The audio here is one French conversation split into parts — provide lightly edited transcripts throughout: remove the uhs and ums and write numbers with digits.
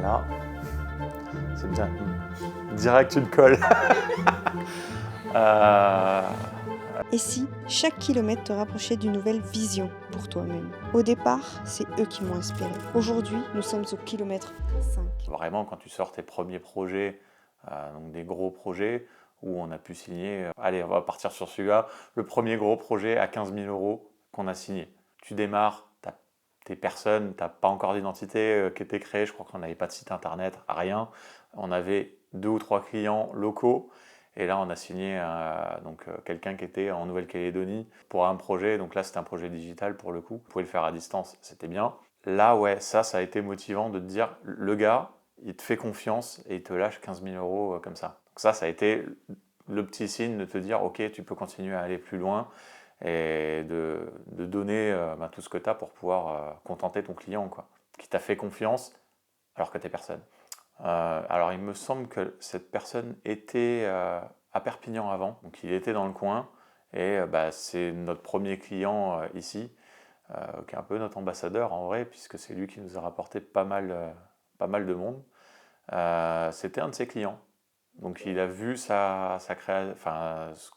Voilà. C'est bien. Direct une colle. Et si chaque kilomètre te rapprochait d'une nouvelle vision pour toi-même? Au départ, c'est eux qui m'ont inspiré. Aujourd'hui, nous sommes au kilomètre 5. Vraiment, quand tu sors tes premiers projets, donc des gros projets, où on a pu signer, allez, on va partir sur celui-là, le premier gros projet à 15 000 € qu'on a signé. Tu démarres, tu as tes personnes, tu n'as pas encore d'identité qui était créée, je crois qu'on n'avait pas de site internet, rien. On avait 2 ou 3 clients locaux. Et là, on a signé quelqu'un qui était en Nouvelle-Calédonie pour un projet. Donc là, c'était un projet digital pour le coup. Vous pouvez le faire à distance, c'était bien. Là, ouais, ça a été motivant de te dire, le gars, il te fait confiance et il te lâche 15 000 € comme ça. Donc ça a été le petit signe de te dire, ok, tu peux continuer à aller plus loin et de donner tout ce que tu as pour pouvoir contenter ton client, quoi, qui t'a fait confiance alors que t'es personne. Alors il me semble que cette personne était à Perpignan avant, donc il était dans le coin, et c'est notre premier client ici, qui est un peu notre ambassadeur en vrai, puisque c'est lui qui nous a rapporté pas mal de monde. C'était un de ses clients, donc il a vu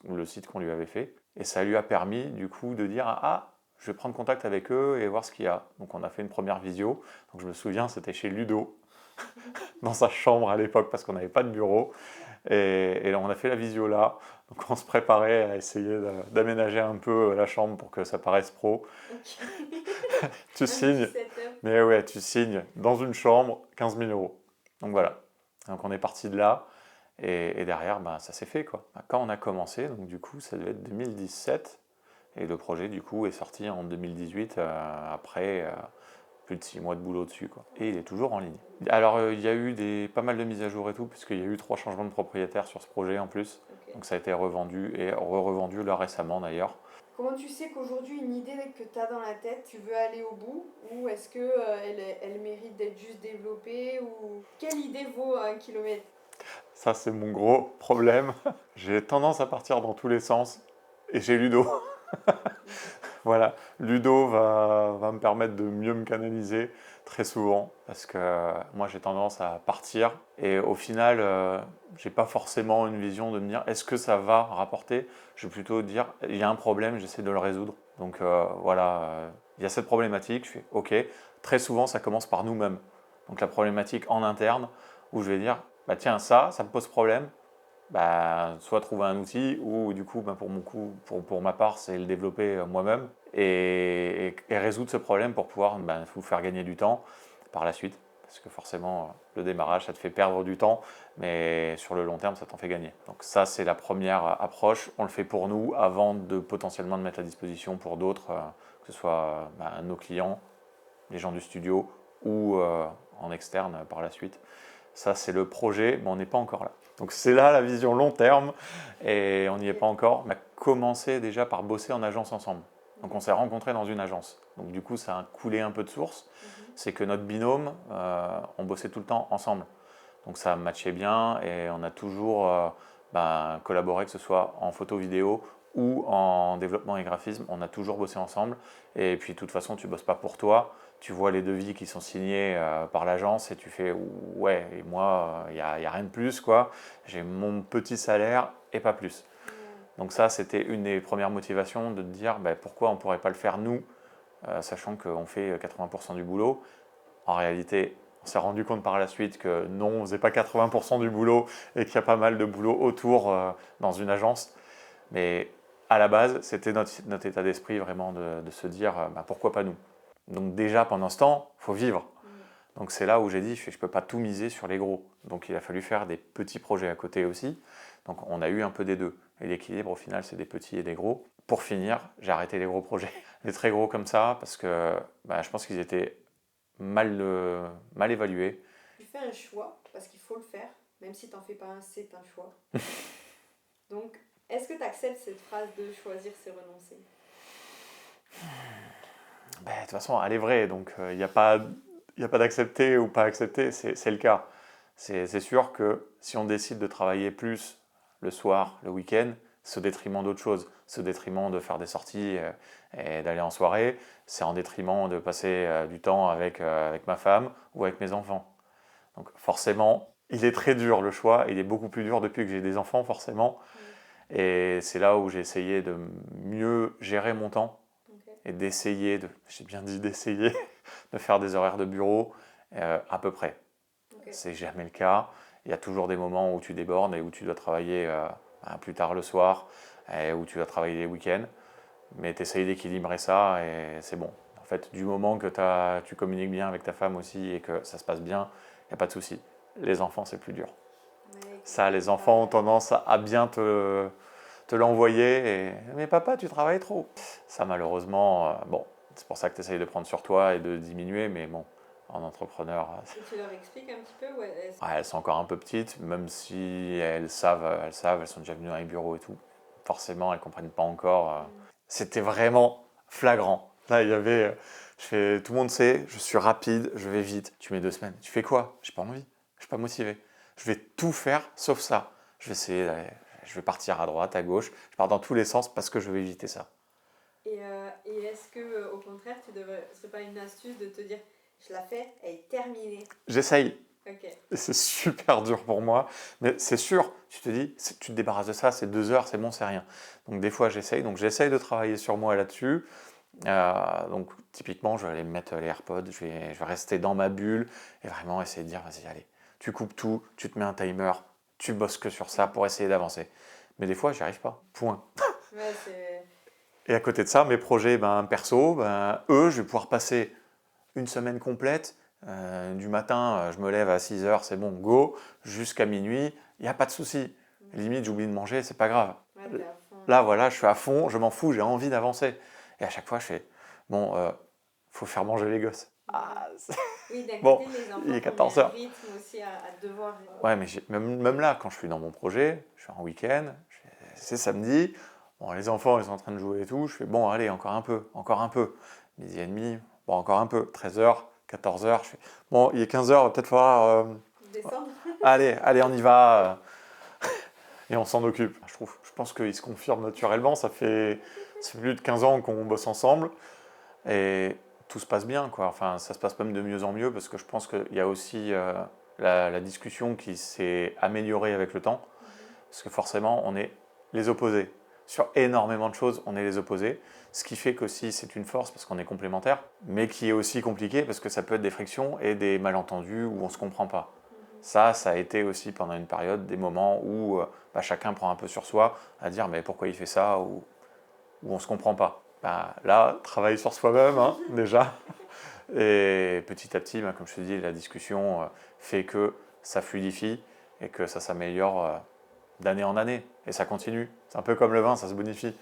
le site qu'on lui avait fait, et ça lui a permis du coup de dire ah, je vais prendre contact avec eux et voir ce qu'il y a. Donc on a fait une première visio, donc je me souviens c'était chez Ludo, dans sa chambre à l'époque parce qu'on n'avait pas de bureau. Et on a fait la visio là. Donc on se préparait à essayer d'aménager un peu la chambre pour que ça paraisse pro. Okay. Tu signes, mais ouais, tu signes dans une chambre 15 000 €. Donc voilà. Donc on est parti de là. Et derrière, ça s'est fait quoi. Quand on a commencé, donc du coup, ça devait être 2017. Et le projet du coup est sorti en 2018 après plus de 6 mois de boulot dessus, quoi. Et il est toujours en ligne. Alors il y a eu pas mal de mises à jour et tout, puisqu'il y a eu 3 changements de propriétaire sur ce projet en plus. Okay. Donc ça a été revendu et revendu là récemment d'ailleurs. Comment tu sais qu'aujourd'hui, une idée que tu as dans la tête, tu veux aller au bout, ou est-ce qu'elle mérite d'être juste développée, ou quelle idée vaut 1 kilomètre? Ça c'est mon gros problème. J'ai tendance à partir dans tous les sens et j'ai Ludo. Voilà, Ludo va me permettre de mieux me canaliser très souvent parce que moi j'ai tendance à partir et au final j'ai pas forcément une vision de me dire est-ce que ça va rapporter. Je vais plutôt dire il y a un problème, j'essaie de le résoudre. Donc il y a cette problématique, je fais ok. Très souvent ça commence par nous-mêmes. Donc la problématique en interne où je vais dire bah tiens ça me pose problème. Soit trouver un outil ou du coup pour ma part c'est le développer moi-même et résoudre ce problème pour pouvoir vous faire gagner du temps par la suite parce que forcément le démarrage ça te fait perdre du temps mais sur le long terme ça t'en fait gagner. Donc ça c'est la première approche, on le fait pour nous avant de potentiellement le mettre à disposition pour d'autres, que ce soit nos clients, les gens du studio ou en externe par la suite. Ça c'est le projet mais on n'est pas encore là. Donc c'est là la vision long terme et on n'y est pas encore. On a commencé déjà par bosser en agence ensemble. Donc on s'est rencontrés dans une agence. Donc du coup ça a coulé un peu de source. C'est que notre binôme, on bossait tout le temps ensemble. Donc ça matchait bien et on a toujours collaboré, que ce soit en photo vidéo ou en développement et graphisme. On a toujours bossé ensemble. Et puis de toute façon tu ne bosses pas pour toi. Tu vois les devis qui sont signés par l'agence et tu fais ouais, et moi il n'y a rien de plus quoi. J'ai mon petit salaire et pas plus. Donc ça c'était une des premières motivations de te dire pourquoi on ne pourrait pas le faire nous, sachant qu'on fait 80% du boulot. En réalité on s'est rendu compte par la suite que non, on ne faisait pas 80% du boulot et qu'il y a pas mal de boulot autour dans une agence. Mais à la base c'était notre état d'esprit vraiment de se dire pourquoi pas nous. Donc déjà pendant ce temps, il faut vivre. Donc c'est là où j'ai dit je ne peux pas tout miser sur les gros. Donc il a fallu faire des petits projets à côté aussi. Donc on a eu un peu des deux. Et l'équilibre au final c'est des petits et des gros. Pour finir, j'ai arrêté les gros projets. Les très gros comme ça parce que je pense qu'ils étaient mal évalués. Tu fais un choix parce qu'il faut le faire. Même si tu n'en fais pas un, c'est un choix. Donc est-ce que tu acceptes cette phrase de choisir c'est renoncer? De toute façon, elle est vraie, donc il n'y a pas d'accepter ou pas accepter, c'est le cas. C'est sûr que si on décide de travailler plus le soir, le week-end, c'est au détriment d'autres choses. C'est au détriment de faire des sorties et d'aller en soirée. C'est en détriment de passer du temps avec ma femme ou avec mes enfants. Donc forcément, il est très dur le choix, il est beaucoup plus dur depuis que j'ai des enfants forcément. Et c'est là où j'ai essayé de mieux gérer mon temps et d'essayer, j'ai bien dit d'essayer, de faire des horaires de bureau à peu près. C'est jamais le cas. Il y a toujours des moments où tu débordes et où tu dois travailler plus tard le soir, et où tu dois travailler les week-ends. Mais tu essayes d'équilibrer ça et c'est bon. En fait, du moment que tu communiques bien avec ta femme aussi et que ça se passe bien, il n'y a pas de souci. Les enfants, c'est plus dur. Ça, les enfants ont tendance à bien te l'envoyer. Mais papa, tu travailles trop. Ça, malheureusement, bon, c'est pour ça que tu essayes de prendre sur toi et de diminuer, mais bon, en entrepreneur. Et tu leur expliques un petit peu Elles sont encore un peu petites, même si elles savent, elles sont déjà venues dans les bureaux et tout. Forcément, elles ne comprennent pas encore. C'était vraiment flagrant. Là, il y avait. Tout le monde sait, je suis rapide, je vais vite. Tu mets 2 semaines. Tu fais quoi? J'ai pas envie, je suis pas motivé. Je vais tout faire sauf ça. Je vais essayer je vais partir à droite, à gauche. Je pars dans tous les sens parce que je veux éviter ça. Et est-ce que, au contraire, ce serait pas une astuce de te dire, je la fais, elle est terminée? J'essaye. Ok. C'est super dur pour moi, mais c'est sûr, tu te dis, tu te débarrasses de ça, c'est 2 heures, c'est bon, c'est rien. Donc des fois j'essaye, de travailler sur moi là-dessus. Donc typiquement, je vais aller me mettre les AirPods, je vais rester dans ma bulle et vraiment essayer de dire, vas-y, allez, tu coupes tout, tu te mets un timer, tu bosses que sur ça pour essayer d'avancer. Mais des fois, j'y arrive pas, point. Et à côté de ça, mes projets perso, eux, je vais pouvoir passer une semaine complète. Du matin, je me lève à 6h, c'est bon, go, jusqu'à minuit, il n'y a pas de souci. Limite, j'oublie de manger, c'est pas grave. Là, voilà, je suis à fond, je m'en fous, j'ai envie d'avancer. Et à chaque fois, je fais, bon, faut faire manger les gosses. Oui, d'un bon, côté, les enfants il est 14h. rythme aussi à devoir. Ouais, mais même là, quand je suis dans mon projet, je suis en week-end, c'est samedi, bon, les enfants, ils sont en train de jouer et tout, je fais, bon, allez, encore un peu. 12h30, bon, encore un peu, 13h, 14h, je fais, bon, il est 15h, il va peut-être falloir... Descendre. Allez, on y va. Et on s'en occupe, je trouve. Je pense qu'il se confirme naturellement, ça fait plus de 15 ans qu'on bosse ensemble, et tout se passe bien, quoi. Enfin, ça se passe même de mieux en mieux, parce que je pense qu'il y a aussi la discussion qui s'est améliorée avec le temps, parce que forcément, on est les opposés. Sur énormément de choses, on est les opposés, ce qui fait qu'aussi c'est une force parce qu'on est complémentaires, mais qui est aussi compliqué parce que ça peut être des frictions et des malentendus où on ne se comprend pas. Ça a été aussi pendant une période des moments où chacun prend un peu sur soi à dire mais pourquoi il fait ça, ou on ne se comprend pas. Là, travailler sur soi-même déjà. Et petit à petit, comme je te dis, la discussion fait que ça fluidifie et que ça s'améliore d'année en année. Et ça continue. C'est un peu comme le vin, ça se bonifie.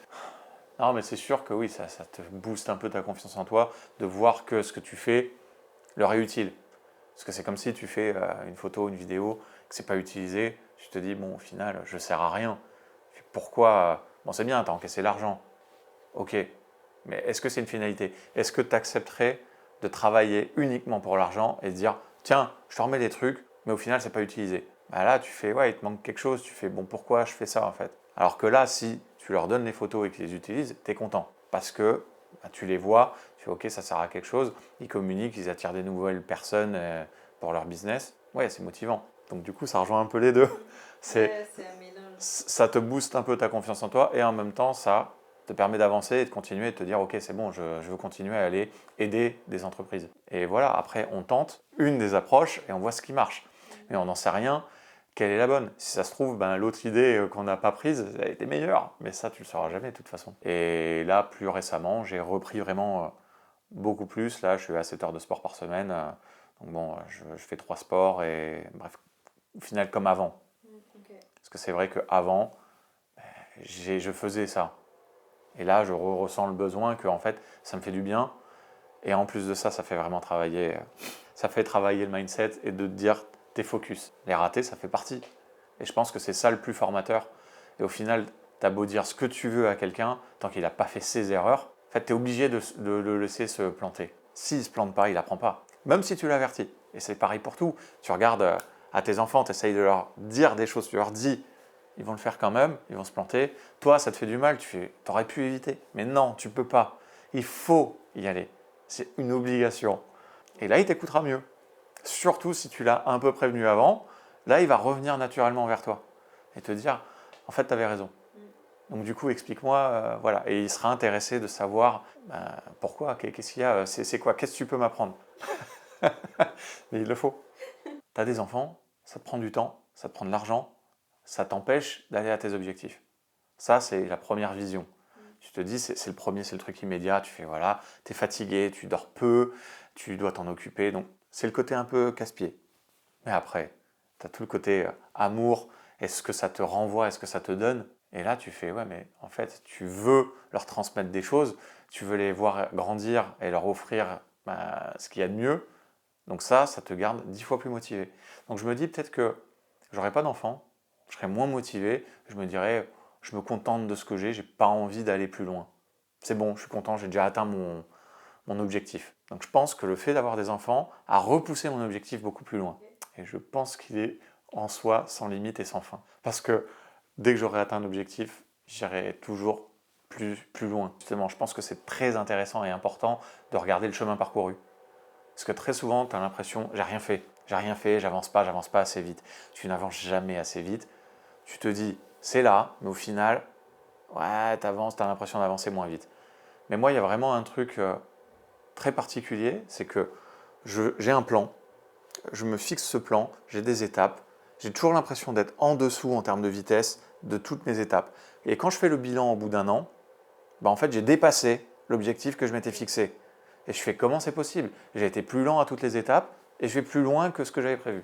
Non, mais c'est sûr que oui, ça te booste un peu ta confiance en toi de voir que ce que tu fais leur est utile. Parce que c'est comme si tu fais une photo, une vidéo, que c'est pas utilisé, tu te dis, bon, au final, je sers à rien. Pourquoi Bon, c'est bien, t'as encaissé l'argent. Ok, mais est-ce que c'est une finalité? Est-ce que tu accepterais de travailler uniquement pour l'argent et de dire, tiens, je te remets des trucs, mais au final, c'est pas utilisé? Là, tu fais, ouais, il te manque quelque chose, tu fais, bon, pourquoi je fais ça en fait? Alors que là, si tu leur donnes les photos et qu'ils les utilisent, tu es content. Parce que tu les vois, tu fais, ok, ça sert à quelque chose, ils communiquent, ils attirent des nouvelles personnes pour leur business. Ouais, c'est motivant. Donc du coup, ça rejoint un peu les deux. C'est un mélange. Ça te booste un peu ta confiance en toi et en même temps, ça te permet d'avancer et de continuer et de te dire, ok, c'est bon, je veux continuer à aller aider des entreprises. Et voilà, après, on tente une des approches et on voit ce qui marche. Mais on n'en sait rien. Quelle est la bonne? Si ça se trouve, l'autre idée qu'on n'a pas prise, elle a été meilleure. Mais ça, tu ne le sauras jamais de toute façon. Et là, plus récemment, j'ai repris vraiment beaucoup plus. Là, je suis à 7 heures de sport par semaine. Donc bon, je fais 3 sports et bref, au final, comme avant. Parce que c'est vrai qu'avant, je faisais ça. Et là, je ressens le besoin que en fait, ça me fait du bien. Et en plus de ça, ça fait vraiment travailler. Ça fait travailler le mindset et de te dire, t'es focus. Les ratés, ça fait partie. Et je pense que c'est ça le plus formateur. Et au final, t'as beau dire ce que tu veux à quelqu'un, tant qu'il n'a pas fait ses erreurs, en fait, t'es obligé de le laisser se planter. S'il ne se plante pas, il n'apprend pas. Même si tu l'avertis. Et c'est pareil pour tout. Tu regardes à tes enfants, tu essayes de leur dire des choses, tu leur dis, ils vont le faire quand même, ils vont se planter. Toi, ça te fait du mal, tu aurais pu éviter. Mais non, tu ne peux pas. Il faut y aller. C'est une obligation. Et là, il t'écoutera mieux. Surtout si tu l'as un peu prévenu avant, là, il va revenir naturellement vers toi et te dire, en fait, tu avais raison. Donc du coup, explique-moi, voilà. Et il sera intéressé de savoir pourquoi, qu'est-ce qu'il y a, c'est quoi, qu'est-ce que tu peux m'apprendre. Mais il le faut. Tu as des enfants, ça te prend du temps, ça te prend de l'argent, ça t'empêche d'aller à tes objectifs. Ça, c'est la première vision. Tu te dis, c'est le premier, c'est le truc immédiat, tu fais voilà, tu es fatigué, tu dors peu, tu dois t'en occuper, donc c'est le côté un peu casse-pied. Mais après, tu as tout le côté amour, est-ce que ça te renvoie, est-ce que ça te donne? Et là, tu fais, ouais, mais en fait, tu veux leur transmettre des choses, tu veux les voir grandir et leur offrir ce qu'il y a de mieux. Donc ça te garde 10 fois plus motivé. Donc je me dis peut-être que j'aurais pas d'enfant, je serais moins motivé, je me dirais, je me contente de ce que j'ai pas envie d'aller plus loin. C'est bon, je suis content, j'ai déjà atteint mon objectif. Donc je pense que le fait d'avoir des enfants a repoussé mon objectif beaucoup plus loin. Et je pense qu'il est en soi sans limite et sans fin. Parce que dès que j'aurai atteint un objectif, j'irai toujours plus loin. Justement, je pense que c'est très intéressant et important de regarder le chemin parcouru. Parce que très souvent, tu as l'impression, j'ai rien fait, j'avance pas assez vite. Tu n'avances jamais assez vite. Tu te dis, c'est là, mais au final, ouais, tu avances, tu as l'impression d'avancer moins vite. Mais moi, il y a vraiment un truc très particulier, c'est que j'ai un plan, je me fixe ce plan, j'ai des étapes, j'ai toujours l'impression d'être en dessous en termes de vitesse de toutes mes étapes. Et quand je fais le bilan au bout d'un an, en fait, j'ai dépassé l'objectif que je m'étais fixé. Et je fais comment c'est possible? J'ai été plus lent à toutes les étapes et je vais plus loin que ce que j'avais prévu.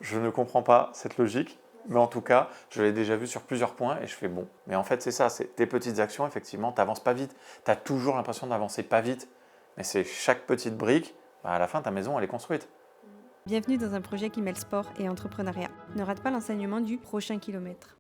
Je ne comprends pas cette logique, mais en tout cas, je l'ai déjà vu sur plusieurs points et je fais bon. Mais en fait, c'est ça, c'est tes petites actions, effectivement, tu n'avances pas vite. Tu as toujours l'impression d'avancer pas vite, mais c'est chaque petite brique, à la fin, ta maison, elle est construite. Bienvenue dans un projet qui mêle sport et entrepreneuriat. Ne rate pas l'enseignement du prochain kilomètre.